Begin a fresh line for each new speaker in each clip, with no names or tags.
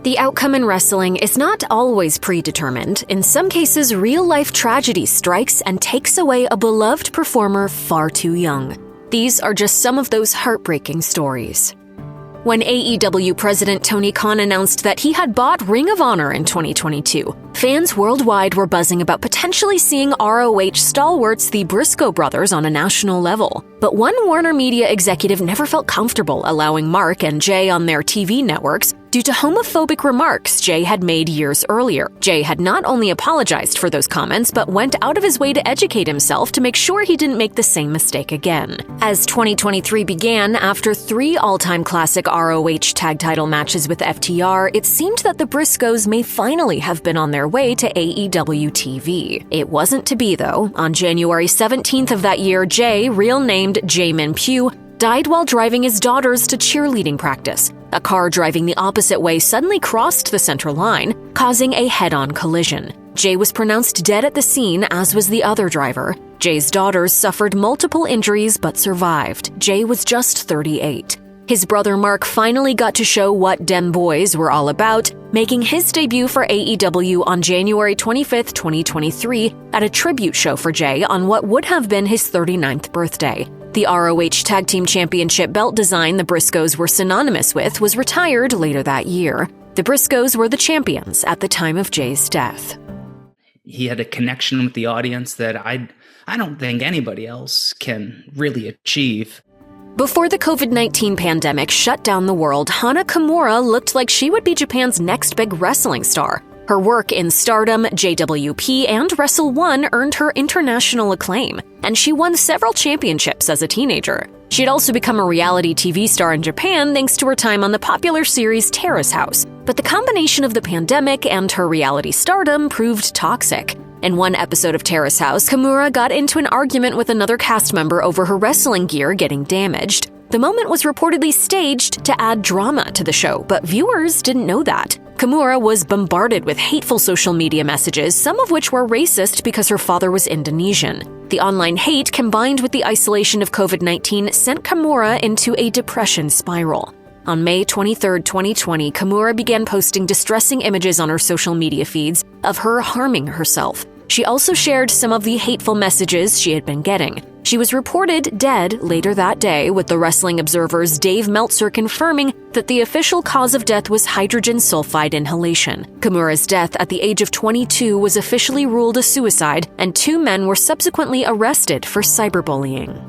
The outcome in wrestling is not always predetermined. In some cases, real-life tragedy strikes and takes away a beloved performer far too young. These are just some of those heartbreaking stories. When AEW President Tony Khan announced that he had bought Ring of Honor in 2022, fans worldwide were buzzing about potentially seeing ROH stalwarts the Briscoe brothers on a national level. But one Warner Media executive never felt comfortable allowing Mark and Jay on their TV networks due to homophobic remarks Jay had made years earlier. Jay had not only apologized for those comments, but went out of his way to educate himself to make sure he didn't make the same mistake again. As 2023 began, after 3 all-time classic ROH tag title matches with FTR, it seemed that the Briscoes may finally have been on their way to AEW TV. It wasn't to be, though. On January 17th of that year, Jay, real named Jamin Pugh, died while driving his daughters to cheerleading practice. A car driving the opposite way suddenly crossed the center line, causing a head-on collision. Jay was pronounced dead at the scene, as was the other driver. Jay's daughters suffered multiple injuries but survived. Jay was just 38. His brother Mark finally got to show what Dem Boys were all about, making his debut for AEW on January 25, 2023, at a tribute show for Jay on what would have been his 39th birthday. The ROH Tag Team Championship belt design the Briscoes were synonymous with was retired later that year. The Briscoes were the champions at the time of Jay's death.
He had a connection with the audience that I don't think anybody else can really achieve.
Before the COVID-19 pandemic shut down the world, Hana Kimura looked like she would be Japan's next big wrestling star. Her work in Stardom, JWP, and Wrestle One earned her international acclaim, and she won several championships as a teenager. She'd also become a reality TV star in Japan thanks to her time on the popular series Terrace House. But the combination of the pandemic and her reality stardom proved toxic. In one episode of Terrace House, Kimura got into an argument with another cast member over her wrestling gear getting damaged. The moment was reportedly staged to add drama to the show, but viewers didn't know that. Kimura was bombarded with hateful social media messages, some of which were racist because her father was Indonesian. The online hate, combined with the isolation of COVID-19, sent Kimura into a depression spiral. On May 23, 2020, Kimura began posting distressing images on her social media feeds of her harming herself. She also shared some of the hateful messages she had been getting. She was reported dead later that day, with the Wrestling Observer's Dave Meltzer confirming that the official cause of death was hydrogen sulfide inhalation. Kimura's death at the age of 22 was officially ruled a suicide, and 2 men were subsequently arrested for cyberbullying.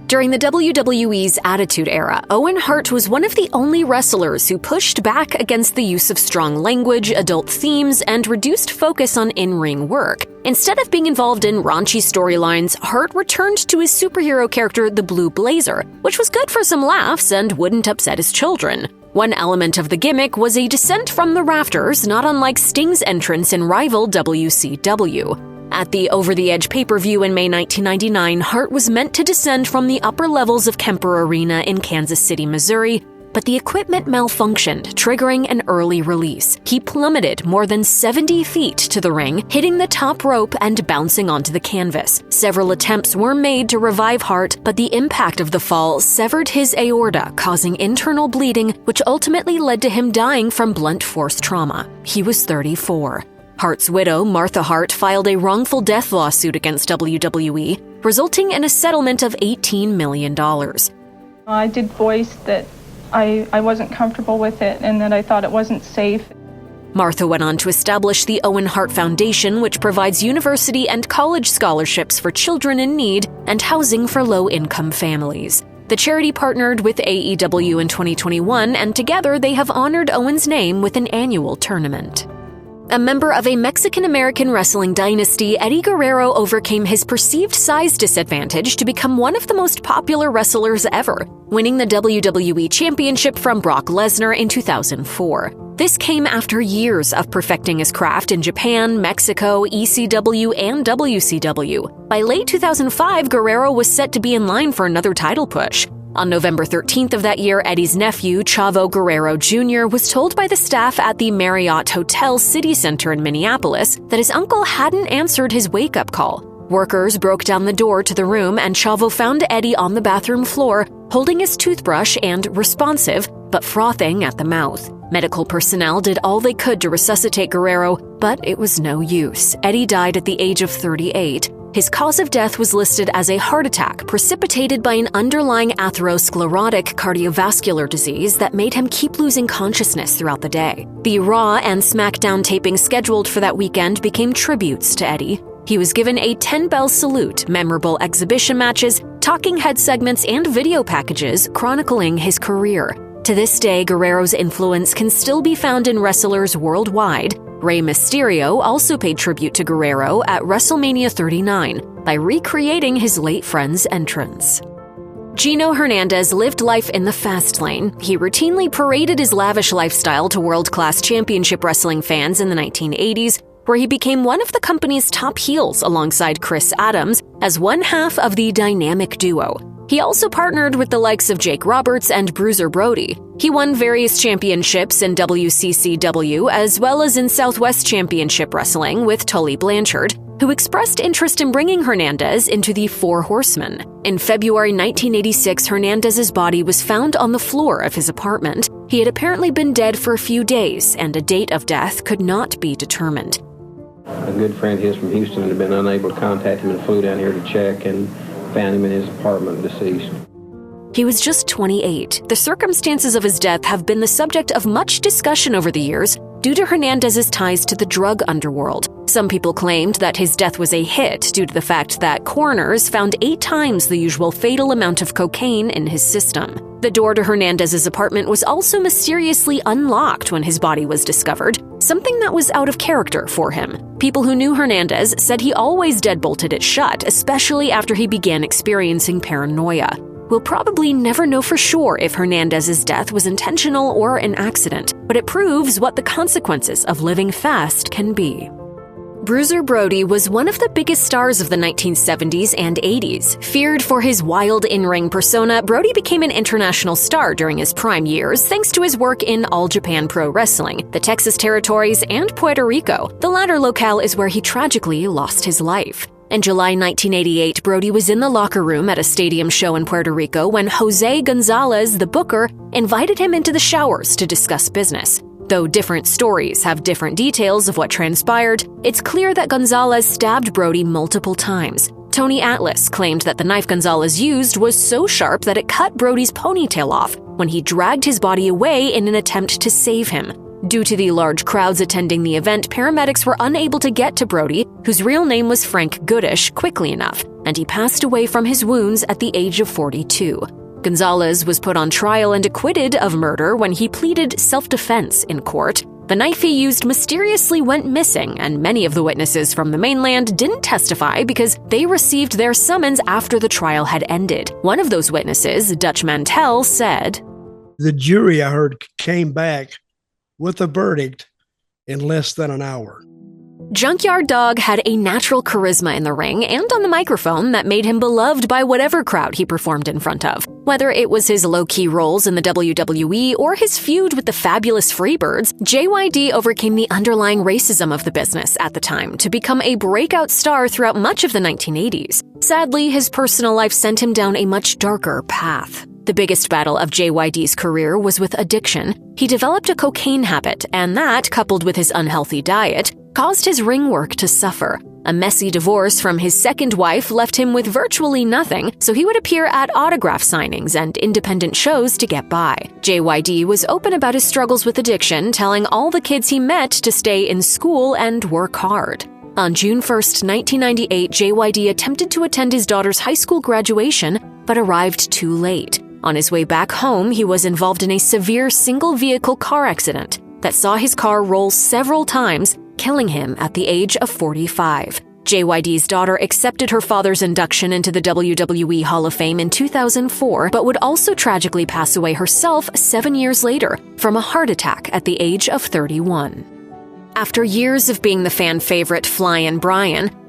During the WWE's Attitude Era, Owen Hart was one of the only wrestlers who pushed back against the use of strong language, adult themes, and reduced focus on in-ring work. Instead of being involved in raunchy storylines, Hart returned to his superhero character, the Blue Blazer, which was good for some laughs and wouldn't upset his children. One element of the gimmick was a descent from the rafters, not unlike Sting's entrance in rival WCW. At the Over the Edge pay-per-view in May 1999, Hart was meant to descend from the upper levels of Kemper Arena in Kansas City, Missouri, but the equipment malfunctioned, triggering an early release. He plummeted more than 70 feet to the ring, hitting the top rope and bouncing onto the canvas. Several attempts were made to revive Hart, but the impact of the fall severed his aorta, causing internal bleeding, which ultimately led to him dying from blunt force trauma. He was 34. Hart's widow, Martha Hart, filed a wrongful death lawsuit against WWE, resulting in a settlement of $18 million.
I did voice that I wasn't comfortable with it and that I thought it wasn't safe.
Martha went on to establish the Owen Hart Foundation, which provides university and college scholarships for children in need and housing for low-income families. The charity partnered with AEW in 2021, and together they have honored Owen's name with an annual tournament. A member of a Mexican-American wrestling dynasty, Eddie Guerrero overcame his perceived size disadvantage to become one of the most popular wrestlers ever, winning the WWE Championship from Brock Lesnar in 2004. This came after years of perfecting his craft in Japan, Mexico, ECW, and WCW. By late 2005, Guerrero was set to be in line for another title push. On November 13th of that year, Eddie's nephew, Chavo Guerrero Jr., was told by the staff at the Marriott Hotel City Center in Minneapolis that his uncle hadn't answered his wake-up call. Workers broke down the door to the room, and Chavo found Eddie on the bathroom floor, holding his toothbrush and responsive, but frothing at the mouth. Medical personnel did all they could to resuscitate Guerrero, but it was no use. Eddie died at the age of 38. His cause of death was listed as a heart attack precipitated by an underlying atherosclerotic cardiovascular disease that made him keep losing consciousness throughout the day. The Raw and SmackDown tapings scheduled for that weekend became tributes to Eddie. He was given a 10-bell salute, memorable exhibition matches, talking head segments, and video packages chronicling his career. To this day, Guerrero's influence can still be found in wrestlers worldwide. Rey Mysterio also paid tribute to Guerrero at WrestleMania 39 by recreating his late friend's entrance. Gino Hernandez lived life in the fast lane. He routinely paraded his lavish lifestyle to world-class championship wrestling fans in the 1980s, where he became one of the company's top heels alongside Chris Adams as one half of the dynamic duo. He also partnered with the likes of Jake Roberts and Bruiser Brody. He won various championships in WCCW as well as in Southwest Championship Wrestling with Tully Blanchard, who expressed interest in bringing Hernandez into the Four Horsemen. In February 1986, Hernandez's body was found on the floor of his apartment. He had apparently been dead for a few days, and a date of death could not be determined.
A good friend of his from Houston had been unable to contact him and flew down here to check and found him in his apartment deceased.
He was just 28. The circumstances of his death have been the subject of much discussion over the years due to Hernandez's ties to the drug underworld. Some people claimed that his death was a hit due to the fact that coroners found 8 times the usual fatal amount of cocaine in his system. The door to Hernandez's apartment was also mysteriously unlocked when his body was discovered, something that was out of character for him. People who knew Hernandez said he always deadbolted it shut, especially after he began experiencing paranoia. We'll probably never know for sure if Hernandez's death was intentional or an accident, but it proves what the consequences of living fast can be. Bruiser Brody was one of the biggest stars of the 1970s and 80s. Feared for his wild in-ring persona, Brody became an international star during his prime years thanks to his work in All Japan Pro Wrestling, the Texas Territories, and Puerto Rico. The latter locale is where he tragically lost his life. In July 1988, Brody was in the locker room at a stadium show in Puerto Rico when Jose Gonzalez, the booker, invited him into the showers to discuss business. Though different stories have different details of what transpired, it's clear that Gonzalez stabbed Brody multiple times. Tony Atlas claimed that the knife Gonzalez used was so sharp that it cut Brody's ponytail off when he dragged his body away in an attempt to save him. Due to the large crowds attending the event, paramedics were unable to get to Brody, whose real name was Frank Goodish, quickly enough, and he passed away from his wounds at the age of 42. Gonzalez was put on trial and acquitted of murder when he pleaded self-defense in court. The knife he used mysteriously went missing, and many of the witnesses from the mainland didn't testify because they received their summons after the trial had ended. One of those witnesses, Dutch Mantell, said,
"The jury, I heard, came back with a verdict in less than an hour."
Junkyard Dog had a natural charisma in the ring and on the microphone that made him beloved by whatever crowd he performed in front of. Whether it was his low-key roles in the WWE or his feud with the fabulous Freebirds, JYD overcame the underlying racism of the business at the time to become a breakout star throughout much of the 1980s. Sadly, his personal life sent him down a much darker path. The biggest battle of JYD's career was with addiction. He developed a cocaine habit, and that, coupled with his unhealthy diet, caused his ring work to suffer. A messy divorce from his second wife left him with virtually nothing, so he would appear at autograph signings and independent shows to get by. JYD was open about his struggles with addiction, telling all the kids he met to stay in school and work hard. On June 1st, 1998, JYD attempted to attend his daughter's high school graduation, but arrived too late. On his way back home, he was involved in a severe single-vehicle car accident that saw his car roll several times, killing him at the age of 45. JYD's daughter accepted her father's induction into the WWE Hall of Fame in 2004, but would also tragically pass away herself 7 years later from a heart attack at the age of 31. After years of being the fan favorite Flyin'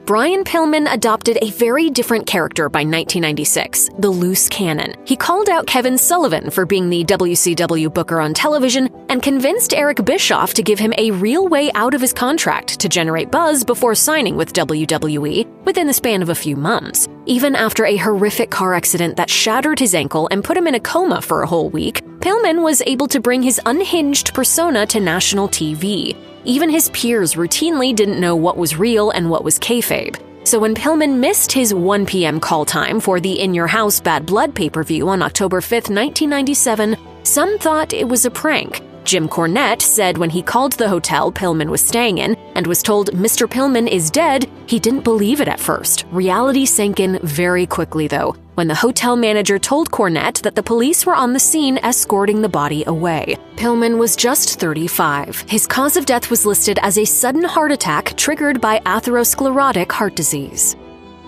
Brian Pillman adopted a very different character by 1996, the Loose Cannon. He called out Kevin Sullivan for being the WCW booker on television and convinced Eric Bischoff to give him a real way out of his contract to generate buzz before signing with WWE within the span of a few months. Even after a horrific car accident that shattered his ankle and put him in a coma for a whole week, Pillman was able to bring his unhinged persona to national TV. Even his peers routinely didn't know what was real and what was kayfabe. So when Pillman missed his 1 p.m. call time for the In Your House Bad Blood pay-per-view on October 5, 1997, some thought it was a prank. Jim Cornette said when he called the hotel Pillman was staying in and was told Mr. Pillman is dead, he didn't believe it at first. Reality sank in very quickly, though, when the hotel manager told Cornette that the police were on the scene escorting the body away. Pillman was just 35. His cause of death was listed as a sudden heart attack triggered by atherosclerotic heart disease.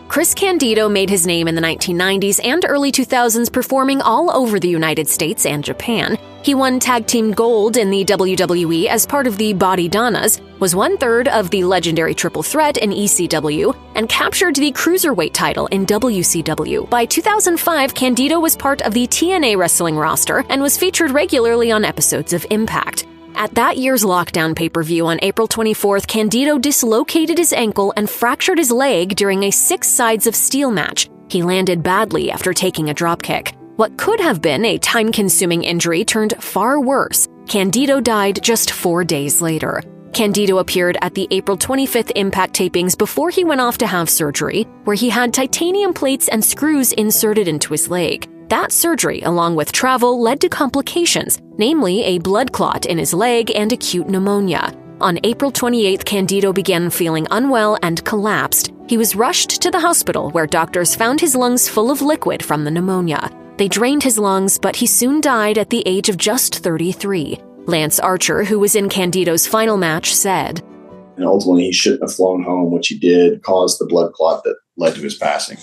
Chris Candido made his name in the 1990s and early 2000s performing all over the United States and Japan. He won tag team gold in the WWE as part of the Body Donnas, was 1/3 of the legendary Triple Threat in ECW, and captured the Cruiserweight title in WCW. By 2005, Candido was part of the TNA wrestling roster and was featured regularly on episodes of Impact. At that year's Lockdown pay-per-view on April 24th, Candido dislocated his ankle and fractured his leg during a 6 sides of steel match. He landed badly after taking a dropkick. What could have been a time-consuming injury turned far worse. Candido died just 4 days later. Candido appeared at the April 25th Impact tapings before he went off to have surgery, where he had titanium plates and screws inserted into his leg. That surgery, along with travel, led to complications, namely a blood clot in his leg and acute pneumonia. On April 28th, Candido began feeling unwell and collapsed. He was rushed to the hospital, where doctors found his lungs full of liquid from the pneumonia. They drained his lungs, but he soon died at the age of just 33. Lance Archer, who was in Candido's final match, said,
"And ultimately, he shouldn't have flown home, which he did, caused the blood clot that led to his passing."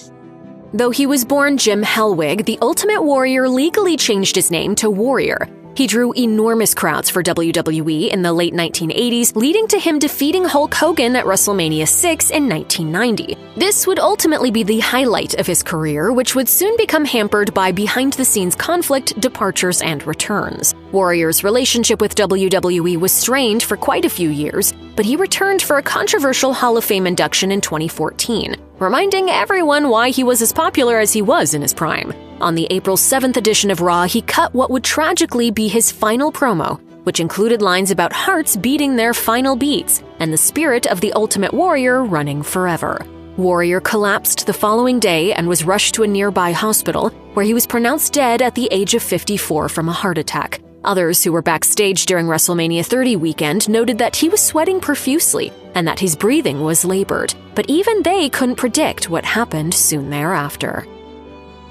Though he was born Jim Hellwig, the Ultimate Warrior legally changed his name to Warrior. He drew enormous crowds for WWE in the late 1980s, leading to him defeating Hulk Hogan at WrestleMania 6 in 1990. This would ultimately be the highlight of his career, which would soon become hampered by behind-the-scenes conflict, departures, and returns. Warrior's relationship with WWE was strained for quite a few years, but he returned for a controversial Hall of Fame induction in 2014, reminding everyone why he was as popular as he was in his prime. On the April 7th edition of Raw, he cut what would tragically be his final promo, which included lines about hearts beating their final beats and the spirit of the Ultimate Warrior running forever. Warrior collapsed the following day and was rushed to a nearby hospital, where he was pronounced dead at the age of 54 from a heart attack. Others who were backstage during WrestleMania 30 weekend noted that he was sweating profusely and that his breathing was labored, but even they couldn't predict what happened soon thereafter.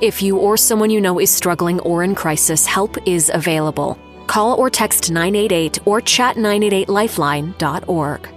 If you or someone you know is struggling or in crisis, help is available. Call or text 988 or chat988lifeline.org.